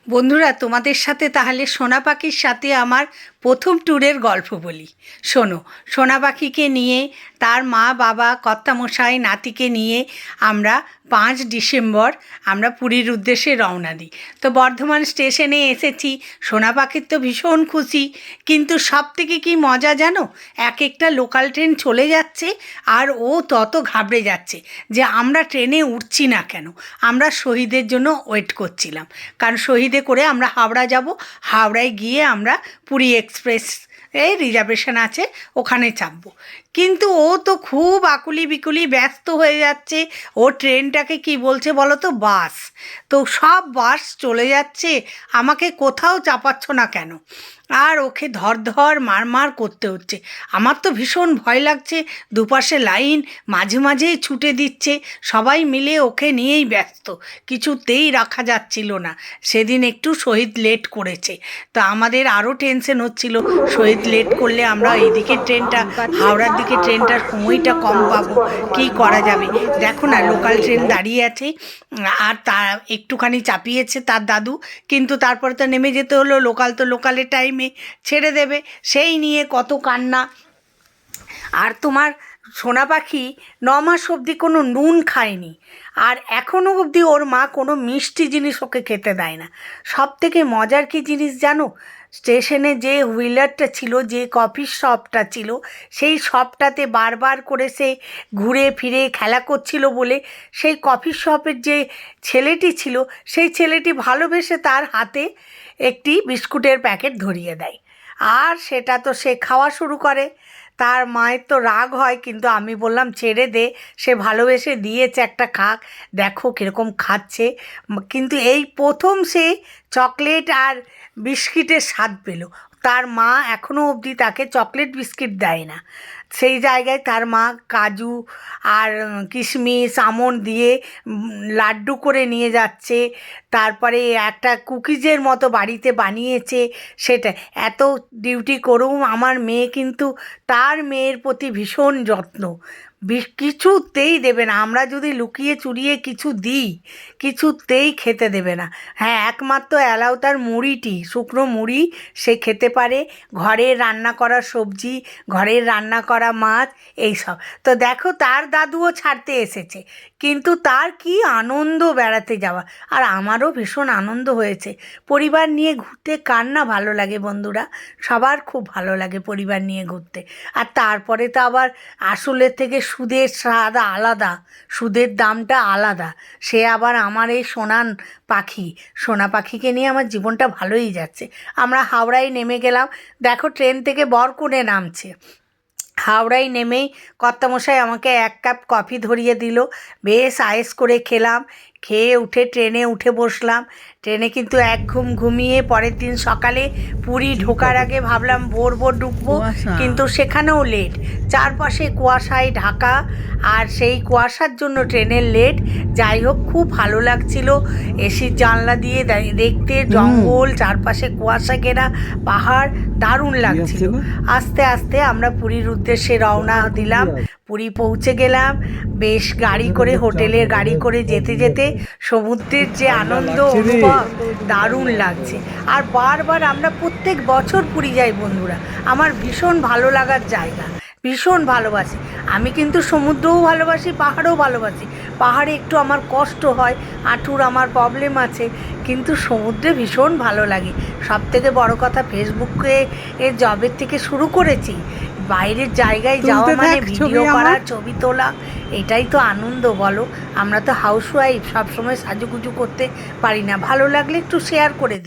বন্ধুরা, তোমাদের সাথে তাহলে সোনা পাখির সাথে আমার প্রথম ট্যুরের গল্প বলি। শোনো, সোনা পাখিকে নিয়ে, তার মা বাবা কর্তামশাই নাতিকে নিয়ে আমরা 5 ডিসেম্বর আমরা পুরীর উদ্দেশ্যে রওনা দিই। তো বর্ধমান স্টেশনে এসেছি। সোনা পাখির তো ভীষণ খুশি, কিন্তু সব থেকে কী মজা জানো, এক একটা লোকাল ট্রেন চলে যাচ্ছে আর ও তত ঘাবড়ে যাচ্ছে যে আমরা ট্রেনে উঠছি না কেন। আমরা শহীদের জন্য ওয়েট করছিলাম, কারণ শহীদে করে আমরা হাওড়া যাব। হাওড়ায় গিয়ে আমরা পুরী এক্সপ্রেস রিজার্ভেশন আছে, ওখানে চাপবো। কিন্তু ও তো খুব আকুলি বিকুলি ব্যস্ত হয়ে যাচ্ছে। ও ট্রেনটাকে কি বলছে বলো তো, বাস। তো সব বাস চলে যাচ্ছে, আমাকে কোথাও চাপাচ্ছ না কেন। আর ওকে ধর ধর মার করতে হচ্ছে। আমার তো ভীষণ ভয় লাগছে, দুপাশে লাইন, মাঝে মাঝেই ছুটে দিচ্ছে, সবাই মিলে ওকে নিয়েই ব্যস্ত, কিছুতেই রাখা যাচ্ছিল না। সেদিন একটু শহীদ লেট করেছে, তা আমাদের আরও টেনশন হচ্ছিল, শহীদ লেট করলে আমরা এইদিকে ট্রেনটা, হাওড়ার দিকে ট্রেনটার সময়টা কম পাবো, কী করা যাবে। দেখো না, লোকাল ট্রেন দাঁড়িয়ে আছে, আর তা একটুখানি চাপিয়েছে তার দাদু, কিন্তু তারপরে তো নেমে যেতে হলো। লোকাল তো লোকালের টাইমে ছেড়ে দেবে, সেই নিয়ে কত কান্না। আর তোমার সোনা পাখি 9 মাস অবধি কোনো নুন খায়নি, আর এখনও অবধি ওর মা কোনো মিষ্টি জিনিস ওকে খেতে দেয় না। সব থেকে মজার কী জিনিস জানো, স্টেশনে যে হুইলারটা ছিল, যে কফি শপটা ছিল, সেই শপটাতে বারবার করে সে ঘুরে ফিরে খেলা করছিল বলে সেই কফি শপের যে ছেলেটি ছিল, সেই ছেলেটি ভালোবেসে তার হাতে একটি বিস্কুটের প্যাকেট ধরিয়ে দেয়, আর সেটা তো সে খাওয়া শুরু করে। তার মায়ের তো রাগ হয়, কিন্তু আমি বললাম ছেড়ে দে, সে ভালোবেসে দিয়েছে, একটা খাক, দেখো কীরকম খাচ্ছে। কিন্তু এই প্রথম সে চকলেট আর বিস্কিটের স্বাদ পেল। তার মা এখনও অবধি তাকে চকলেট বিস্কিট দেয় না। সেই জায়গায় তার মা কাজু আর কিশমিশ আমন্ড দিয়ে লাড্ডু করে নিয়ে যাচ্ছে। তারপরে একটা কুকিজের মতো বাড়িতে বানিয়েছে, সেটা এত ডিউটি করেও আমার মেয়ে কিন্তু তার মেয়ের প্রতি ভীষণ যত্ন, কিছুতেই দেবে না। আমরা যদি লুকিয়ে চুরিয়ে কিছু দিই, কিছুতেই খেতে দেবে না। হ্যাঁ, একমাত্র অ্যালাউ তার মুড়িটি, শুকনো মুড়ি সে খেতে পারে, ঘরের রান্না করা সবজি, ঘরের রান্না করা মাছ, এইসব। তো দেখো, তার দাদুও ছাড়তে এসেছে, কিন্তু তার কি আনন্দ বেড়াতে যাওয়া। আর আমারও ভীষণ আনন্দ হয়েছে। পরিবার নিয়ে ঘুরতে কার না ভালো লাগে বন্ধুরা, সবার খুব ভালো লাগে পরিবার নিয়ে ঘুরতে। আর তারপরে তো আবার আসলের থেকে সুদের স্বাদ আলাদা, সুদের দামটা আলাদা। সে আবার আমার এই সোনা পাখিকে নিয়ে আমার জীবনটা ভালোই যাচ্ছে। আমরা হাওড়ায় নেমে গেলাম। দেখো, ট্রেন থেকে বরকুনে নামছে। হাওড়ায় নেমেই কর্তামশাই আমাকে 1 কাপ কফি ধরিয়ে দিল, বেশ আয়েস করে খেলাম। খেয়ে উঠে ট্রেনে উঠে বসলাম। ট্রেনে কিন্তু এক ঘুম ঘুমিয়ে পরের দিন সকালে পুরী ঢোকার আগে ভাবলাম ভোর ঢুকবো, কিন্তু সেখানেও লেট, চারপাশে কুয়াশায় ঢাকা, আর সেই কুয়াশার জন্য ট্রেনের লেট। যাই হোক, খুব ভালো লাগছিল এসির জানলা দিয়ে দেখতে, জঙ্গল, চারপাশে কুয়াশা ঘেরা পাহাড়, দারুণ লাগছিল। আস্তে আস্তে আমরা পুরীর উদ্দেশ্যে রওনা দিলাম। পুরী পৌঁছে গেলাম। বেশ গাড়ি করে, হোটেলের গাড়ি করে যেতে যেতে সমুদ্রের যে আনন্দ অনুভব, দারুণ লাগছে। আর বারবার আমরা প্রত্যেক বছর পুরী যাই বন্ধুরা, আমার ভীষণ ভালো লাগার জায়গা, ভীষণ ভালোবাসি। আমি কিন্তু সমুদ্রও ভালোবাসি, পাহাড়ও ভালোবাসি। পাহাড়ে একটু আমার কষ্ট হয়, হাঁটুর আমার প্রবলেম আছে, কিন্তু সমুদ্রে ভীষণ ভালো লাগে। সব থেকে বড় কথা, ফেসবুকে জবের থেকে শুরু করেছি, বাইরের জায়গায় যাওয়া মানে ভিডিও করা, ছবি তোলা, এটাই তো আনন্দ বলো। আমরা তো হাউসওয়াইফ, সবসময় সাজুগুজু করতে পারি না, ভালো লাগলে একটু শেয়ার করে দিই।